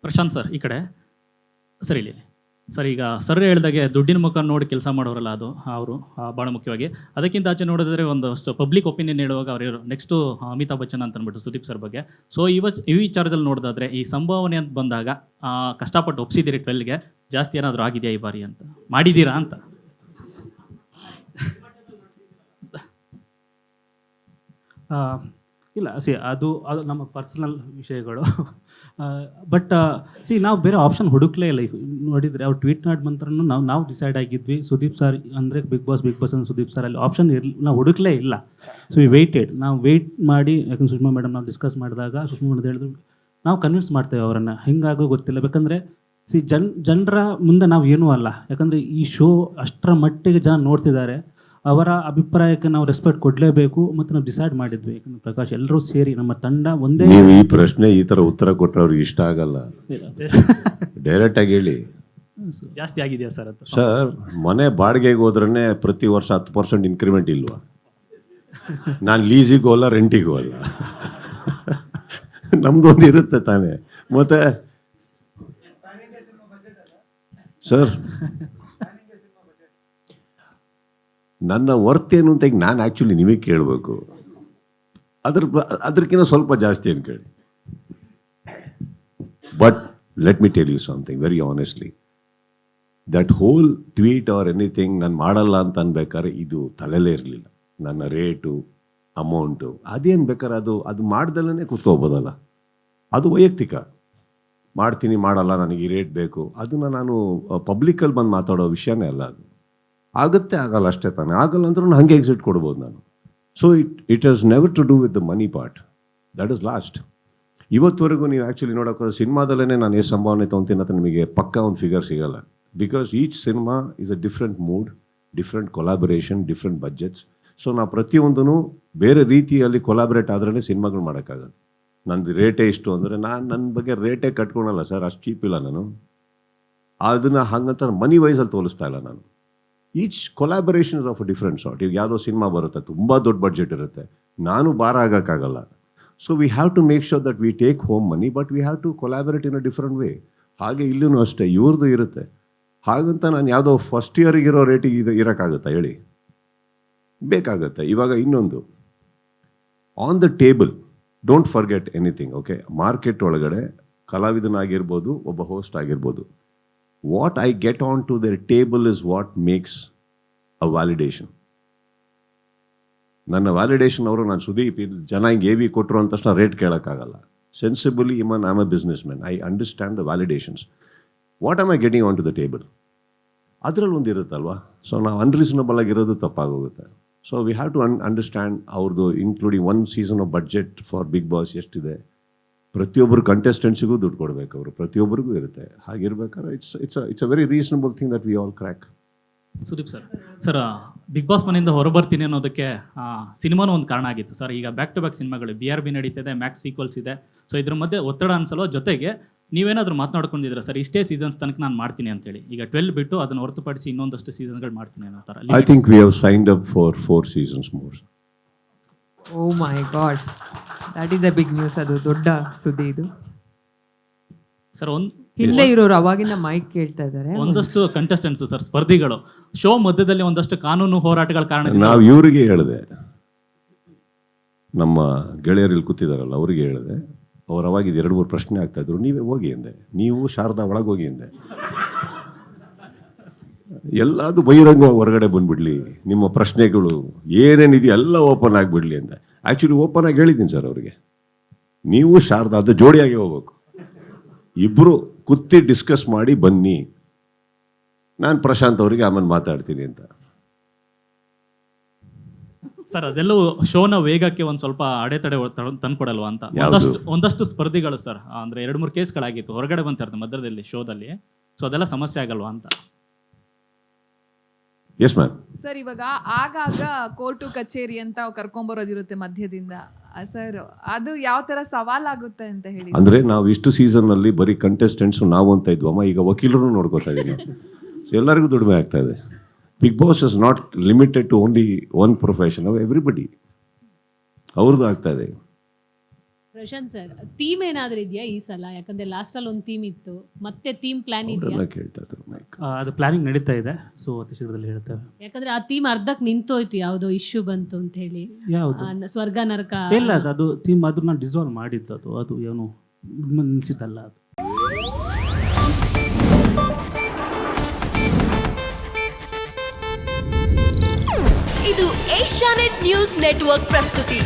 Prashant sir ಈ ಕಡೆ sir ಇಲ್ಲಿ ಸರ್, ಈಗ ಸರ್ ಹೇಳ್ದಾಗೆ ದುಡ್ಡಿನ ಮುಖ ನೋಡಿ ಕೆಲಸ ಮಾಡೋರಲ್ಲ ಅದು ಅವರು ಭಾಳ ಮುಖ್ಯವಾಗಿ. ಅದಕ್ಕಿಂತ ಆಚೆ ನೋಡಿದ್ರೆ ಒಂದಷ್ಟು ಪಬ್ಲಿಕ್ ಒಪಿನಿಯನ್ ಹೇಳುವಾಗ ಅವರು ನೆಕ್ಸ್ಟು ಅಮಿತಾಬ್ ಬಚ್ಚನ್ ಅಂತ ಅಂದ್ಬಿಟ್ಟು ಸುದೀಪ್ ಸರ್ ಬಗ್ಗೆ. ಸೊ ಈ ವಿಚಾರದಲ್ಲಿ ನೋಡಿದಾದ್ರೆ ಈ ಸಂಭಾವನೆ ಅಂತ ಬಂದಾಗ ಕಷ್ಟಪಟ್ಟು ಒಪ್ಸಿದ್ದೀರಿ 12ಗೆ, ಜಾಸ್ತಿ ಏನಾದರೂ ಆಗಿದೆಯಾ ಈ ಬಾರಿ ಅಂತ, ಮಾಡಿದ್ದೀರಾ ಅಂತ? ಇಲ್ಲ ಅದು ನಮ್ಮ ಪರ್ಸನಲ್ ವಿಷಯಗಳು. ಬಟ್ ನಾವು ಬೇರೆ ಆಪ್ಷನ್ ಹುಡುಕ್ಲೇ ಇಲ್ಲ. ನೋಡಿದರೆ ಅವ್ರು ಟ್ವೀಟ್ ಮಾಡಿ ನಂತರ ನಾವು ಡಿಸೈಡ್ ಆಗಿದ್ವಿ ಸುದೀಪ್ ಸರ್ ಅಂದರೆ ಬಿಗ್ ಬಾಸ್ ಅಂದ್ರೆ ಸುದೀಪ್ ಸರ್, ಅಲ್ಲಿ ಆಪ್ಷನ್ ನಾವು ಹುಡುಕ್ಲೇ ಇಲ್ಲ. ಸೊ ವಿ ವೇಟೆಡ್, ನಾವು ವೆಯ್ಟ್ ಮಾಡಿ. ಯಾಕಂದ್ರೆ ಸುಷ್ಮಾ ಮೇಡಮ್ ನಾವು ಡಿಸ್ಕಸ್ ಮಾಡಿದಾಗ ಸುಷ್ಮಾ ಮೇಡಮ್ ಹೇಳಿದ್ರು ನಾವು ಕನ್ವಿನ್ಸ್ ಮಾಡ್ತೇವೆ ಅವರನ್ನು, ಹಿಂಗಾಗೋ ಗೊತ್ತಿಲ್ಲ. ಬೇಕಂದರೆ ಜನರ ಮುಂದೆ ನಾವು ಏನೂ ಅಲ್ಲ. ಯಾಕಂದರೆ ಈ ಶೋ ಅಷ್ಟರ ಮಟ್ಟಿಗೆ ಜನ ನೋಡ್ತಿದ್ದಾರೆ, ಅವರ ಅಭಿಪ್ರಾಯಕ್ಕೆ ನಾವು ರೆಸ್ಪೆಕ್ಟ್ ಕೊಡಲೇಬೇಕು. ಮತ್ತು ನಾವು ಡಿಸೈಡ್ ಮಾಡಿದ್ವಿ, ಯಾಕಂದ್ರೆ ಪ್ರಕಾಶ್ ಎಲ್ಲರೂ ಸೇರಿ ನಮ್ಮ ತಂಡ ಒಂದೇ. ನೀವು ಈ ಪ್ರಶ್ನೆ ಈ ಥರ ಉತ್ತರ ಕೊಟ್ಟರೆ ಅವ್ರಿಗೆ ಇಷ್ಟ ಆಗಲ್ಲ. ಡೈರೆಕ್ಟ್ ಆಗಿ ಹೇಳಿ, ಜಾಸ್ತಿ ಆಗಿದೆಯಾ ಸರ್ ಅಂತ? ಸರ್, ಮನೆ ಬಾಡಿಗೆಗೆ ಹೋದ್ರೇ ಪ್ರತಿ ವರ್ಷ 10% ಇನ್ಕ್ರಿಮೆಂಟ್ ಇಲ್ವಾ? ನಾನು ಲೀಸಿಗೂ ಅಲ್ಲ, ರೆಂಟಿಗೂ ಅಲ್ಲ, ನಮ್ದೊಂದು ಇರುತ್ತೆ ತಾನೇ. ಮತ್ತೆ ಸರ್, ನನ್ನ ವರ್ತ್ ಏನು ಅಂತ ಈಗ ನಾನು ಆ್ಯಕ್ಚುಲಿ ನಿಮಗೆ ಕೇಳಬೇಕು. ಅದಕ್ಕಿಂತ ಸ್ವಲ್ಪ ಜಾಸ್ತಿ ಏನು ಕೇಳಿ. But let me tell you something very honestly, that whole tweet or anything ನಾನು ಮಾಡಲ್ಲ ಅಂತ ಅನ್ಬೇಕಾದ್ರೆ ಇದು ತಲೆಯಲ್ಲೇ ಇರಲಿಲ್ಲ. ನನ್ನ ರೇಟು, ಅಮೌಂಟು ಅದೇನು ಬೇಕಾದ್ರೆ ಅದು ಮಾಡ್ದಲ್ಲೇ ಕೂತ್ಕೋಬೋದಲ್ಲ. ಅದು ವೈಯಕ್ತಿಕ. ಮಾಡ್ತೀನಿ, ಮಾಡಲ್ಲ, ನನಗೆ ಈ ರೇಟ್ ಬೇಕು, ಅದನ್ನು ನಾನು ಪಬ್ಲಿಕಲ್ಲಿ ಬಂದು ಮಾತಾಡೋ ವಿಷಯನೇ ಅಲ್ಲ. ಅದು ಆಗುತ್ತೆ, ಆಗಲ್ಲ ಅಷ್ಟೇ ತಾನೆ. ಆಗಲ್ಲ ಅಂದ್ರೂ ಹಾಗೆ ಎಕ್ಸಿಟ್ ಕೊಡ್ಬೋದು ನಾನು. So it has never to do with the money part, that is last. ಇವತ್ತುವರೆಗೂ ನೀವು ಆ್ಯಕ್ಚುಲಿ ನೋಡೋಕೆ ಸಿನಿಮಾದಲ್ಲೇ ನಾನು ಎಷ್ಟು ಸಂಭಾವನೆ ತೊಗೊತೀನಿ ಅಂತ ನಿಮಗೆ ಪಕ್ಕ ಒಂದು ಫಿಗರ್ ಸಿಗಲ್ಲ. Because each cinema is a different mood, different collaboration, different budgets. So ನಾವು ಪ್ರತಿಯೊಂದೂ ಬೇರೆ ರೀತಿಯಲ್ಲಿ ಕೊಲಾಬ್ರೇಟ್ ಆದ್ರೇ ಸಿನಿಮಾಗಳು ಮಾಡೋಕ್ಕಾಗದು. ನಂದು ರೇಟೇ ಇಷ್ಟು ಅಂದರೆ ನಾನು ನನ್ನ ಬಗ್ಗೆ ರೇಟೇ ಕಟ್ಕೊಳಲ್ಲ ಸರ್, ಅಷ್ಟು ಚೀಪ್ ಇಲ್ಲ ನಾನು. ಅದನ್ನು ಹಾಗಂತ ಮನಿ ವೈಸಲ್ಲಿ ತೋರಿಸ್ತಾ ಇಲ್ಲ ನಾನು. Each collaborations of a different sort. ಈಗ ಯಾವುದೋ ಸಿನಿಮಾ ಬರುತ್ತೆ, ತುಂಬ ದೊಡ್ಡ ಬಡ್ಜೆಟ್ ಇರುತ್ತೆ, ನಾನು ಭಾರ ಆಗೋಕ್ಕಾಗಲ್ಲ. So we have to make sure that we take home money, but we have to collaborate in a different way. ಹಾಗೆ ಇಲ್ಲೂ ಅಷ್ಟೇ, ಇವ್ರದ್ದು ಇರುತ್ತೆ. ಹಾಗಂತ ನಾನು ಯಾವುದೋ ಫಸ್ಟ್ ಇಯರಿಗಿರೋ ರೇಟಿಗೆ ಇರೋಕ್ಕಾಗುತ್ತಾ ಹೇಳಿ? ಬೇಕಾಗತ್ತೆ. ಇವಾಗ ಇನ್ನೊಂದು, on the table don't forget anything. Okay, market ಒಳಗಡೆ ಕಲಾವಿದನಾಗಿರ್ಬೋದು, ಒಬ್ಬ ಹೋಸ್ಟ್ ಆಗಿರ್ಬೋದು, what I get onto their table is what makes a validation. ನನ್ನ ವ್ಯಾಲಿಡೇಷನ್ ಅವರು ನಾನು ಸುದೀಪ್ ಜನ ಹಿಂಗೆ AV ಕೊಟ್ಟರು ಅಂತ ತಕ್ಷಣ ರೇಟ್ ಕೇಳೋಕ್ಕಾಗಲ್ಲ. Sensibly even I am a business man, I understand the validations. What am I getting on to the table, ಅದರಲ್ಲಿ ಒಂದು ಇರುತ್ತಲ್ವಾ. ಸೊ ನಾವು ಅನ್ರೀಸನಬಲ್ ಆಗಿರೋದು ತಪ್ಪಾಗೋಗುತ್ತೆ. So we have to understand ಅವ್ರದ್ದು, including 1 season of budget for Bigg Boss ಎಷ್ಟಿದೆ. ಪ್ರತಿಯೊಬ್ಬರು ಕಂಟೆಸ್ಟೆಂಟ್ಸಿಗೂ ದುಡ್ಡು ಕೊಡಬೇಕು, ಅವರು ಪ್ರತಿಯೊಬ್ಬರಿಗೂ ಇರುತ್ತೆ. ಹಾಗಿರ್ಬೇಕಾದ್ರೆ it's a very reasonable thing that we all crack. Sudeep sir, big boss ಮನೆಯಿಂದ ಹೊರಬರ್ತೀನಿ ಅನ್ನೋದಕ್ಕೆ ಸಿನಿಮಾನೂ ಒಂದು ಕಾರಣ ಆಗಿತ್ತು ಸರ್. ಈಗ ಬ್ಯಾಕ್ ಟು ಬ್ಯಾಕ್ ಸಿನಿಮಾಗಳು BRB ನಡೀತಿದೆ, ಮ್ಯಾಕ್ಸ್ ಸೀಕ್ವಲ್ಸ್ ಇದೆ. ಸೊ ಇದ್ರ ಮಧ್ಯೆ ಒತ್ತಡ ಅನ್ಸಲ್ವ? ಜೊತೆಗೆ ನೀವೇನಾದರೂ ಮಾತನಾಡ್ಕೊಂಡಿದ್ದೀರಾ ಸರ್, ಇಷ್ಟೇ ಸೀಸನ್ಸ್ ತನಕ ನಾನು ಮಾಡ್ತೀನಿ ಅಂತೇಳಿ? ಈಗ 12 ಬಿಟ್ಟು ಅದನ್ನು ಹೊರತುಪಡಿಸಿ ಇನ್ನೊಂದಷ್ಟು ಸೀಸನ್ಗಳು ಮಾಡ್ತೀನಿ ಅನ್ನೋ ಥರ. I think we have signed up for 4 seasons more. Oh my god, that is a big news. ಅದು ದೊಡ್ಡ ಸುದ್ದಿ ಇದು ಸರ್. ಹಿಂದೆ ಇರೋರು ಅವಾಗಿಂದ ಮೈಕ್ ಕೇಳ್ತಾ ಇದ್ದಾರೆ. ಒಂದಷ್ಟು ಕಂಟೆಸ್ಟೆಂಟ್ಸ್ ಸರ್, ಸ್ಪರ್ಧಿಗಳು ಶೋ ಮಧ್ಯದಲ್ಲಿ ಒಂದಷ್ಟು ಕಾನೂನು ಹೋರಾಟಗಳ ಕಾರಣ ನಾವು ಇವರಿಗೆ ಹೇಳಿದೆ, ನಮ್ಮ ಗೆಳೆಯರಲ್ಲಿ ಕೂತಿದಾರಲ್ಲ ಅವರಿಗೆ ಹೇಳಿದೆ. ಅವ್ರು ಅವಾಗ 2-3 ಪ್ರಶ್ನೆ ಆಗ್ತಾ ಇದ್ರು, ನೀವೇ ಹೋಗಿ ಅಂದೆ. ನೀವು ಶಾರದಾ ಒಳಗೆ ಹೋಗಿ ಅಂದೆ. ಎಲ್ಲದು ಬಹಿರಂಗ ಹೊರಗಡೆ ಬಂದ್ಬಿಡ್ಲಿ, ನಿಮ್ಮ ಪ್ರಶ್ನೆಗಳು ಏನೇನಿದೆಯೋ ಎಲ್ಲ ಓಪನ್ ಆಗಿಬಿಡ್ಲಿ ಅಂತ. ಆ್ಯಕ್ಚುಲಿ ಓಪನ್ ಆಗಿ ಹೇಳಿದ್ದೀನಿ ಸರ್ ಅವರಿಗೆ, ನೀವು ಶಾರದಾ ಅದು ಜೋಡಿಯಾಗಿ ಹೋಗ್ಬೇಕು, ಇಬ್ಬರು ಕುತ್ತಿ ಡಿಸ್ಕಸ್ ಮಾಡಿ ಬನ್ನಿ, ನಾನು ಪ್ರಶಾಂತ್ ಅವರಿಗೆ ಆಮೇಲೆ ಮಾತಾಡ್ತೀನಿ ಅಂತ. ಸರ್ ಅದೆಲ್ಲವೂ ಶೋನ ವೇಗಕ್ಕೆ ಒಂದು ಸ್ವಲ್ಪ ಅಡೆತಡೆ ತಂದ್ಕೊಡಲ್ವಾ ಅಂತ. ಒಂದಷ್ಟು ಸ್ಪರ್ಧಿಗಳು ಸರ್, ಅಂದ್ರೆ 2-3 ಕೇಸ್ಗಳಾಗಿತ್ತು, ಹೊರಗಡೆ ಬಂತಿರ್ತಾರೆ ಮಧ್ಯದಲ್ಲಿ ಶೋದಲ್ಲಿ. ಸೊ ಅದೆಲ್ಲ ಸಮಸ್ಯೆ ಆಗಲ್ವಾ ಅಂತ? Yes ma'am. ಸರ್, ಇವಾಗ ಆಗಾಗ ಕೋರ್ಟು ಕಚೇರಿ ಅಂತ ಕರ್ಕೊಂಬರೋದಿರುತ್ತೆ ಮಧ್ಯದಿಂದ ಸರ್, ಅದು ಯಾವ ತರ ಸವಾಲಾಗುತ್ತೆ ಅಂತ ಹೇಳಿ. ಅಂದ್ರೆ ನಾವು ಇಷ್ಟು ಸೀಸನ್ ಅಲ್ಲಿ ಬರೀ ಕಂಟೆಸ್ಟೆಂಟ್ಸ್ ನಾವು ಅಂತ ಇದ್ವಮ್ಮ, ಈಗ ವಕೀಲರು ನೋಡ್ಕೋತಾ ಇದೀವಿ. ಎಲ್ಲರಿಗೂ ದುಡಿಮೆ ಆಗ್ತಾ ಇದೆ. Big boss is not limited to only one profession, everybody ಅವ್ರದ್ದು ಆಗ್ತಾ ಇದೆ. ಪ್ರಶಾಂತ್ ಸರ್, ಥೀಮ್ ಏನಾದ್ರೂ ಇದೆಯಾ ಈ ಸಲ? ಯಾಕಂದ್ರೆ ಲಾಸ್ಟ್ ಅಲ್ಲಿ ಒಂದು ಥೀಮ್ ಇತ್ತು, ಮತ್ತೆ ಥೀಮ್ ಪ್ಲಾನ್ ಇದೆಯಾ? ಅವರೆಲ್ಲ ಕೇಳ್ತಾ ಇದ್ರು ಮೈಕ್. ಅದು ಪ್ಲಾನಿಂಗ್ ನಡೀತಾ ಇದೆ, ಸೊ ಅತಿ ಶೀಘ್ರದಲ್ಲಿ ಹೇಳ್ತೇವೆ. ಯಾಕಂದ್ರೆ ಆ ಥೀಮ್ ಅರ್ಧಕ್ಕೆ ನಿಂತೋಯ್ತು, ಯಾವುದೋ ಇಶ್ಯೂ ಬಂತು ಅಂತ ಹೇಳಿ. ಯಾವುದು? ಸ್ವರ್ಗ ನರಕ ಇಲ್ಲ, ಅದು ಥೀಮ್ ಆದ್ರೂ ನಾನು ಡಿಸಾಲ್ವ್ ಮಾಡಿದ್ದು, ಅದು ಏನು ನಿಲ್ಸಿದ್ದಲ್ಲ ಅದು. ಇದು ಏಷ್ಯಾನೆಟ್ ನ್ಯೂಸ್ ನೆಟ್ವರ್ಕ್ ಪ್ರಸ್ತುತಿ.